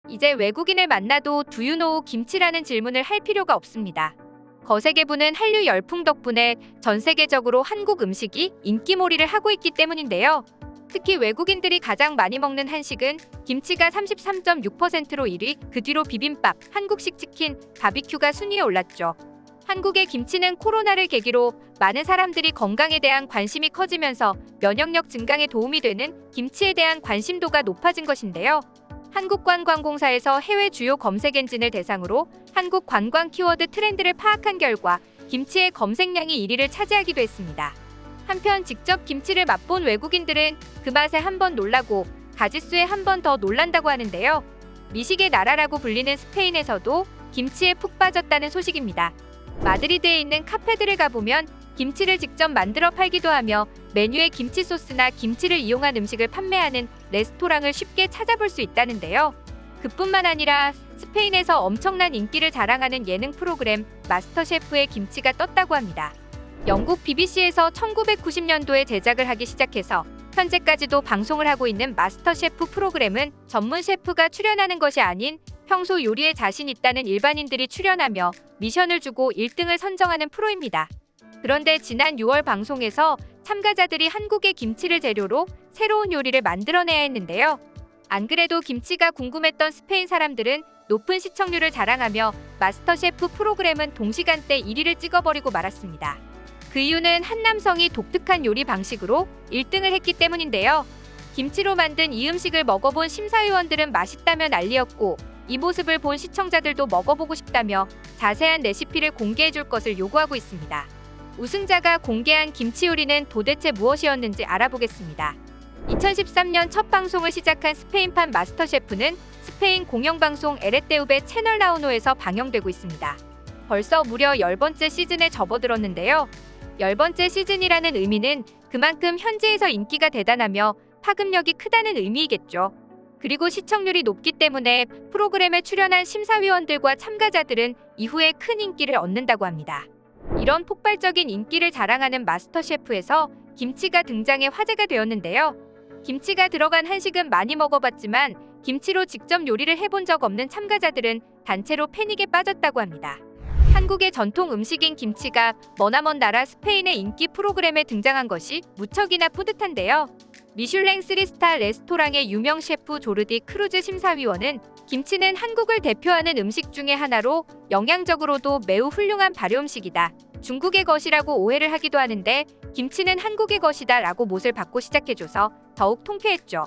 이제 외국인을 만나도 Do you know 김치라는 질문을 할 필요가 없습니다. 거세게 부는 한류 열풍 덕분에 전 세계적으로 한국 음식이 인기몰이를 하고 있기 때문인데요. 특히 외국인들이 가장 많이 먹는 한식은 김치가 33.6%로 1위, 그 뒤로 비빔밥, 한국식 치킨, 바비큐가 순위에 올랐죠. 한국의 김치는 코로나를 계기로 많은 사람들이 건강에 대한 관심이 커지면서 면역력 증강에 도움이 되는 김치에 대한 관심도가 높아진 것인데요. 한국관광공사에서 해외 주요 검색 엔진을 대상으로 한국 관광 키워드 트렌드를 파악한 결과 김치의 검색량이 1위를 차지하기도 했습니다. 한편 직접 김치를 맛본 외국인들은 그 맛에 한 번 놀라고 가짓수에 한 번 더 놀란다고 하는데요. 미식의 나라라고 불리는 스페인에서도 김치에 푹 빠졌다는 소식입니다. 마드리드에 있는 카페들을 가보면 김치를 직접 만들어 팔기도 하며 메뉴에 김치 소스나 김치를 이용한 음식을 판매하는 레스토랑을 쉽게 찾아볼 수 있다는데요. 그뿐만 아니라 스페인에서 엄청난 인기를 자랑하는 예능 프로그램 마스터셰프의 김치가 떴다고 합니다. 영국 BBC에서 1990년도에 제작을 하기 시작해서 현재까지도 방송을 하고 있는 마스터셰프 프로그램은 전문 셰프가 출연하는 것이 아닌 평소 요리에 자신 있다는 일반인들이 출연하며 미션을 주고 1등을 선정하는 프로입니다. 그런데 지난 6월 방송에서 참가자들이 한국의 김치를 재료로 새로운 요리를 만들어내야 했는데요. 안 그래도 김치가 궁금했던 스페인 사람들은 높은 시청률을 자랑하며 마스터셰프 프로그램은 동시간대 1위를 찍어버리고 말았습니다. 그 이유는 한 남성이 독특한 요리 방식으로 1등을 했기 때문인데요. 김치로 만든 이 음식을 먹어본 심사위원들은 맛있다며 난리였고 이 모습을 본 시청자들도 먹어보고 싶다며 자세한 레시피를 공개해줄 것을 요구하고 있습니다. 우승자가 공개한 김치 요리는 도대체 무엇이었는지 알아보겠습니다. 2013년 첫 방송을 시작한 스페인판 마스터셰프는 스페인 공영방송 에레테우베 채널 나우노에서 방영되고 있습니다. 벌써 무려 10번째 시즌에 접어들었는데요. 10번째 시즌이라는 의미는 그만큼 현지에서 인기가 대단하며 파급력이 크다는 의미이겠죠. 그리고 시청률이 높기 때문에 프로그램에 출연한 심사위원들과 참가자들은 이후에 큰 인기를 얻는다고 합니다. 이런 폭발적인 인기를 자랑하는 마스터셰프에서 김치가 등장해 화제가 되었는데요. 김치가 들어간 한식은 많이 먹어봤지만 김치로 직접 요리를 해본 적 없는 참가자들은 단체로 패닉에 빠졌다고 합니다. 한국의 전통 음식인 김치가 머나먼 나라 스페인의 인기 프로그램에 등장한 것이 무척이나 뿌듯한데요. 미슐랭 3스타 레스토랑의 유명 셰프 조르디 크루즈 심사위원은 김치는 한국을 대표하는 음식 중에 하나로 영양적으로도 매우 훌륭한 발효음식이다. 중국의 것이라고 오해를 하기도 하는데 김치는 한국의 것이다 라고 못을 받고 시작해줘서 더욱 통쾌했죠.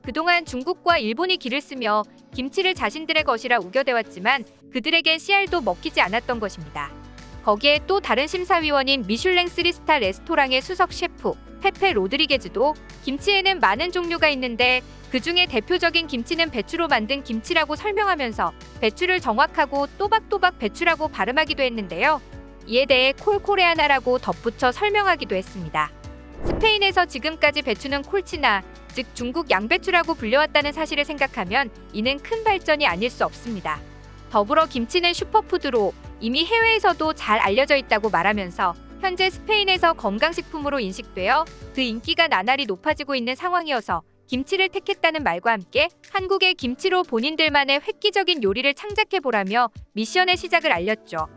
그동안 중국과 일본이 길을 쓰며 김치를 자신들의 것이라 우겨대왔지만 그들에겐 씨알도 먹히지 않았던 것입니다. 거기에 또 다른 심사위원인 미슐랭 3스타 레스토랑의 수석 셰프 페페 로드리게즈도 김치에는 많은 종류가 있는데 그중에 대표적인 김치는 배추로 만든 김치라고 설명하면서 배추를 정확하고 또박또박 배추라고 발음하기도 했는데요. 이에 대해 콜코레아나라고 덧붙여 설명하기도 했습니다. 스페인에서 지금까지 배추는 콜치나, 즉 중국 양배추라고 불려왔다는 사실을 생각하면 이는 큰 발전이 아닐 수 없습니다. 더불어 김치는 슈퍼푸드로 이미 해외에서도 잘 알려져 있다고 말하면서 현재 스페인에서 건강식품으로 인식되어 그 인기가 나날이 높아지고 있는 상황이어서 김치를 택했다는 말과 함께 한국의 김치로 본인들만의 획기적인 요리를 창작해보라며 미션의 시작을 알렸죠.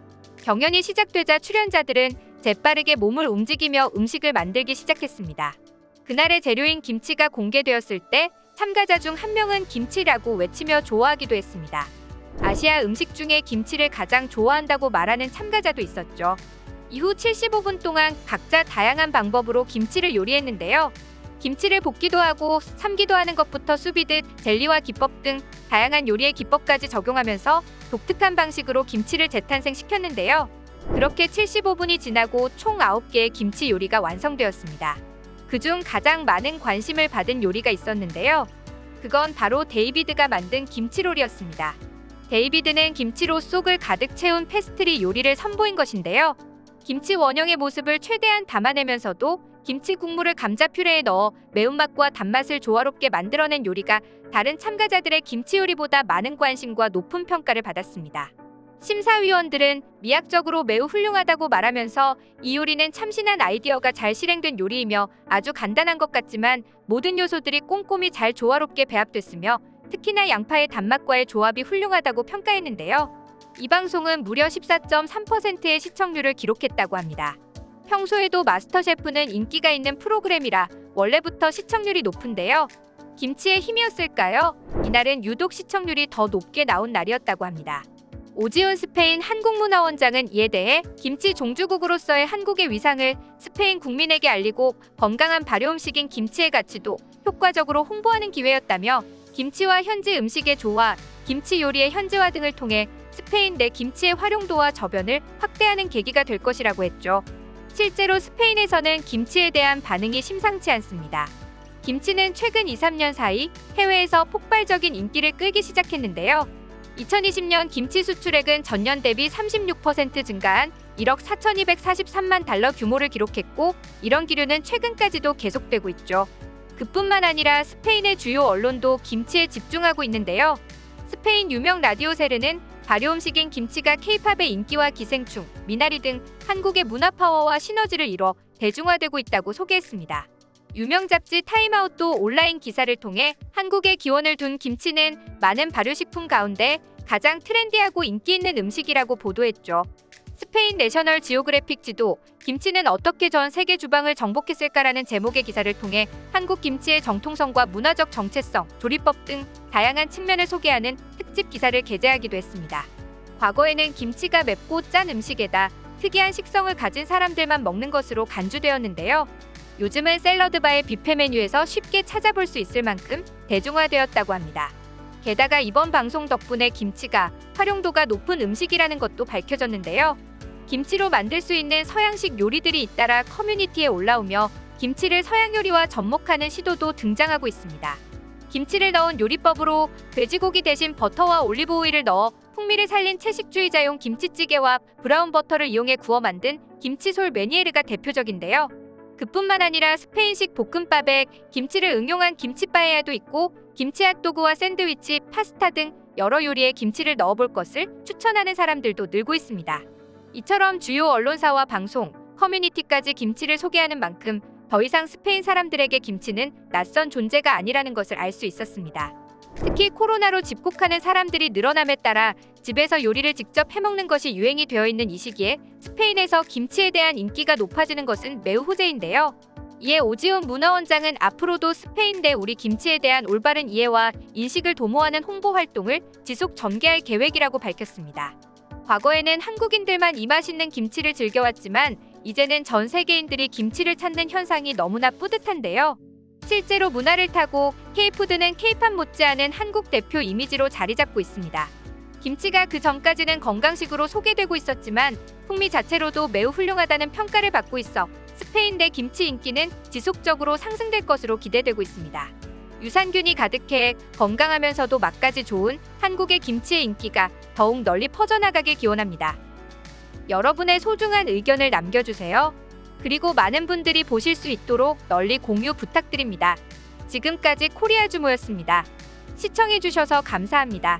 경연이 시작되자 출연자들은 재빠르게 몸을 움직이며 음식을 만들기 시작했습니다. 그날의 재료인 김치가 공개되었을 때 참가자 중 한 명은 김치라고 외치며 좋아하기도 했습니다. 아시아 음식 중에 김치를 가장 좋아한다고 말하는 참가자도 있었죠. 이후 75분 동안 각자 다양한 방법으로 김치를 요리했는데요. 김치를 볶기도 하고 삶기도 하는 것부터 수비듯 젤리와 기법 등 다양한 요리의 기법까지 적용하면서 독특한 방식으로 김치를 재탄생시켰는데요. 그렇게 75분이 지나고 총 9개의 김치 요리가 완성되었습니다. 그중 가장 많은 관심을 받은 요리가 있었는데요. 그건 바로 데이비드가 만든 김치롤이었습니다. 데이비드는 김치로 속을 가득 채운 페스트리 요리를 선보인 것인데요. 김치 원형의 모습을 최대한 담아내면서도 김치 국물을 감자 퓨레에 넣어 매운맛과 단맛을 조화롭게 만들어낸 요리가 다른 참가자들의 김치 요리보다 많은 관심과 높은 평가를 받았습니다. 심사위원들은 미학적으로 매우 훌륭하다고 말하면서 이 요리는 참신한 아이디어가 잘 실행된 요리이며 아주 간단한 것 같지만 모든 요소들이 꼼꼼히 잘 조화롭게 배합됐으며 특히나 양파의 단맛과의 조합이 훌륭하다고 평가했는데요. 이 방송은 무려 14.3%의 시청률을 기록했다고 합니다. 평소에도 마스터셰프는 인기가 있는 프로그램이라 원래부터 시청률이 높은데요. 김치의 힘이었을까요? 이날은 유독 시청률이 더 높게 나온 날이었다고 합니다. 오지훈 스페인 한국문화원장은 이에 대해 김치 종주국으로서의 한국의 위상을 스페인 국민에게 알리고 건강한 발효 음식인 김치의 가치도 효과적으로 홍보하는 기회였다며 김치와 현지 음식의 조화, 김치 요리의 현지화 등을 통해 스페인 내 김치의 활용도와 저변을 확대하는 계기가 될 것이라고 했죠. 실제로 스페인에서는 김치에 대한 반응이 심상치 않습니다. 김치는 최근 2~3년 사이 해외에서 폭발적인 인기를 끌기 시작했는데요. 2020년 김치 수출액은 전년 대비 36% 증가한 1억 4,243만 달러 규모를 기록했고, 이런 기류는 최근까지도 계속되고 있죠. 그뿐만 아니라 스페인의 주요 언론도 김치에 집중하고 있는데요. 스페인 유명 라디오 세르는 발효 음식인 김치가 K-팝의 인기와 기생충, 미나리 등 한국의 문화 파워와 시너지를 이뤄 대중화되고 있다고 소개했습니다. 유명 잡지 타임아웃도 온라인 기사를 통해 한국에 기원을 둔 김치는 많은 발효식품 가운데 가장 트렌디하고 인기 있는 음식이라고 보도했죠. 스페인 내셔널 지오그래픽지도 김치는 어떻게 전 세계 주방을 정복했을까라는 제목의 기사를 통해 한국 김치의 정통성과 문화적 정체성, 조리법 등 다양한 측면을 소개하는 특집 기사를 게재하기도 했습니다. 과거에는 김치가 맵고 짠 음식에다 특이한 식성을 가진 사람들만 먹는 것으로 간주되었는데요. 요즘은 샐러드바의 뷔페 메뉴에서 쉽게 찾아볼 수 있을 만큼 대중화되었다고 합니다. 게다가 이번 방송 덕분에 김치가 활용도가 높은 음식이라는 것도 밝혀졌는데요. 김치로 만들 수 있는 서양식 요리들이 잇따라 커뮤니티에 올라오며 김치를 서양 요리와 접목하는 시도도 등장하고 있습니다. 김치를 넣은 요리법으로 돼지고기 대신 버터와 올리브 오일을 넣어 풍미를 살린 채식주의자용 김치찌개와 브라운 버터를 이용해 구워 만든 김치솔 메니에르가 대표적인데요. 그뿐만 아니라 스페인식 볶음밥에 김치를 응용한 김치빠에야도 있고, 김치 핫도그와 샌드위치, 파스타 등 여러 요리에 김치를 넣어볼 것을 추천하는 사람들도 늘고 있습니다. 이처럼 주요 언론사와 방송, 커뮤니티까지 김치를 소개하는 만큼 더 이상 스페인 사람들에게 김치는 낯선 존재가 아니라는 것을 알 수 있었습니다. 특히 코로나로 집콕하는 사람들이 늘어남에 따라 집에서 요리를 직접 해먹는 것이 유행이 되어 있는 이 시기에 스페인에서 김치에 대한 인기가 높아지는 것은 매우 호재인데요. 이에 오지훈 문화원장은 앞으로도 스페인 내 우리 김치에 대한 올바른 이해와 인식을 도모하는 홍보 활동을 지속 전개할 계획이라고 밝혔습니다. 과거에는 한국인들만 이 맛있는 김치를 즐겨왔지만 이제는 전 세계인들이 김치를 찾는 현상이 너무나 뿌듯한데요. 실제로 문화를 타고 K푸드는 K팝 못지않은 한국 대표 이미지로 자리 잡고 있습니다. 김치가 그 전까지는 건강식으로 소개되고 있었지만 풍미 자체로도 매우 훌륭하다는 평가를 받고 있어 스페인 내 김치 인기는 지속적으로 상승될 것으로 기대되고 있습니다. 유산균이 가득해 건강하면서도 맛까지 좋은 한국의 김치의 인기가 더욱 널리 퍼져나가길 기원합니다. 여러분의 소중한 의견을 남겨주세요. 그리고 많은 분들이 보실 수 있도록 널리 공유 부탁드립니다. 지금까지 코리아주모였습니다. 시청해주셔서 감사합니다.